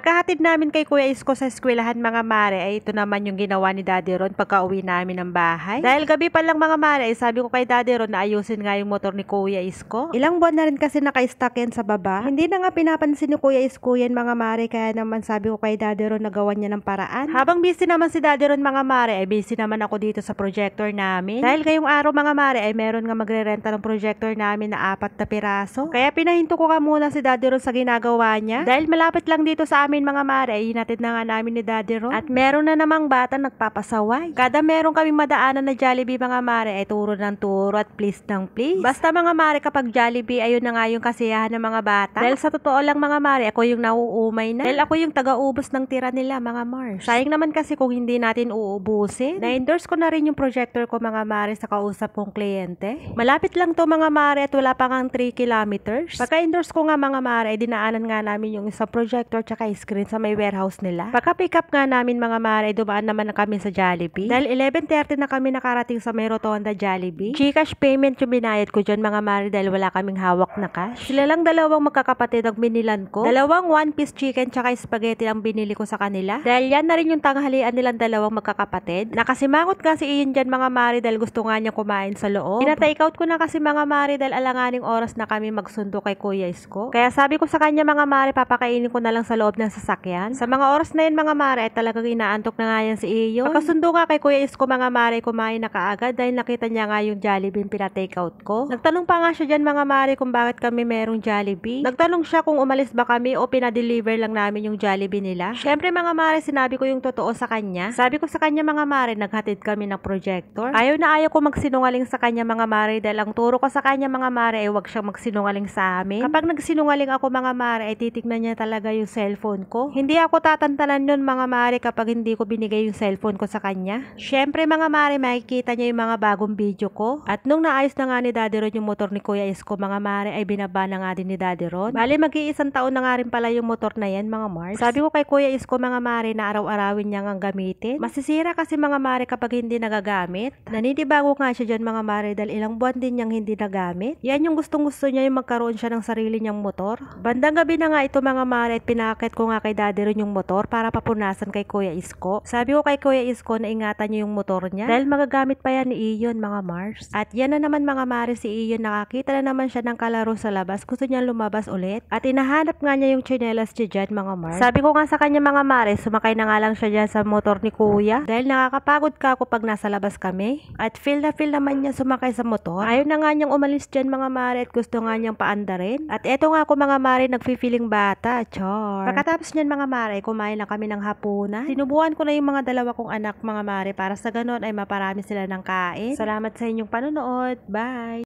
Pagkahatid namin kay Kuya Isko sa eskwelahan mga mare ay ito naman yung ginawa ni Daddy Ron pagka uwi namin ng bahay. Dahil gabi pa lang mga mare ay sabi ko kay Daddy Ron na ayusin nga yung motor ni Kuya Isko. Ilang buwan na rin kasi naka-stuck yan sa baba. Hindi na nga pinapansin ni Kuya Isko yan mga mare, kaya naman sabi ko kay Daddy Ron na gawan niya ng paraan. Habang busy naman si Daddy Ron mga mare ay busy naman ako dito sa projector namin. Dahil ngayong araw mga mare ay meron nga magre-renta ng projector namin na 4 na piraso. Kaya pinahinto ko nga muna si Daddy Ron sa ginagawa niya. Dahil malapit lang dito sa amin mga mare ay hinatid na nga namin ni Daddy Ron. At meron na namang bata nagpapasaway. Kada meron kaming madaanan na Jollibee mga mare ay turo ng turo at please ng please. Basta mga mare kapag Jollibee ayun na nga yung kasiyahan ng mga bata. Dahil sa totoo lang mga mare ako yung nauumay na. Dahil ako yung taga-ubos ng tira nila mga Mars. Sayang naman kasi kung hindi natin uubusin. Na-endorse ko na rin yung projector ko mga mare sa kausap kong kliyente. Malapit lang to mga mare at wala pa ngang 3 kilometers. Pagka-endorse ko nga mga mare ay dinaanan nga namin yung isang projector tsaka screen sa may warehouse nila. Pagka-pick up nga namin mga mare, dumaan naman na kami sa Jollibee. Dahil 11:30 na kami nakarating sa may rotonda Jollibee. GCash payment yung binayad ko dyan mga mare dahil wala kaming hawak na cash. Sila lang dalawang magkakapatid ang binilan ko. Dalawang 1-piece chicken tsaka spaghetti ang binili ko sa kanila. Dahil yan na rin yung tanghalian nilang dalawang magkakapatid. Nakasimangot nga si Ian dyan mga mare dahil gusto nga niya kumain sa loob. Pinatake out ko na kasi mga mare dahil alanganing oras na kami magsundo kay Kuya Isko. Kaya sabi ko sa kanya mga mare papakainin ko na lang sa loob ng sasakyan. Sa mga oras na yun mga mare ay talagang inaantok na nga yan si Iyon. Pagkasundo nga kay Kuya Isko mga mare kumain na kaagad dahil nakita niya nga yung Jollibee pinatake out ko. Nagtanong pa nga siya dyan mga mare kung bakit kami merong Jollibee. Nagtanong siya kung umalis ba kami o pinadeliver lang namin yung Jollibee nila. Syempre mga mare sinabi ko yung totoo sa kanya. Sabi ko sa kanya mga mare naghatid kami ng projector. Ayaw na ayaw ko magsinungaling sa kanya mga mare dahil ang turo ko sa kanya mga mare ay huwag siyang magsinungaling sa amin. Kapag nagsinungaling ako mga mare ay titignan niya talaga yung cellphone ko. Hindi ako tatantanan nun mga mare kapag hindi ko binigay yung cellphone ko sa kanya. Syempre mga mare makikita niya yung mga bagong video ko. At nung naayos na nga ni Daddy Ron yung motor ni Kuya Isko mga mare ay binaba na nga din ni Daddy Ron. Bali mag-iisang taon na nga rin pala yung motor na yan mga Mars. Sabi ko kay Kuya Isko mga mare na araw-arawin niya ngang gamitin. Masisira kasi mga mare kapag hindi nagagamit. Naninibago nga siya dyan mga mare dahil ilang buwan din niyang hindi nagamit. Yan yung gustong-gusto niya yung magkaroon siya ng sarili niyang motor. Bandang gabi na nga ito mga mare at pinakit ko nga kay Daddy Ron yung motor para papunasan kay Kuya Isko. Sabi ko kay Kuya Isko na ingatan niyo yung motor niya dahil magagamit pa yan ni Iyon mga Mars. At yan na naman mga mare si Iyon nakakita na naman siya ng kalaro sa labas. Gusto niya lumabas ulit at inahanap nga niya yung tsinelas niya dyan mga Mars. Sabi ko nga sa kanya mga mare sumakay na nga lang siya dyan sa motor ni Kuya dahil nakakapagod ka ako pag nasa labas kami. At feel naman niya sumakay sa motor. Ayaw na nga niyang umalis dyan mga mare at gusto nga niyang paandarin. At eto nga ako mga mare nagfi-feeling bata. Char. Pagkatapos niyan mga mare kumain na kami ng hapunan. Sinubukan ko na yung mga dalawa kong anak mga mare para sa ganon ay maparami sila ng kain. Salamat sa inyong panonood. Bye!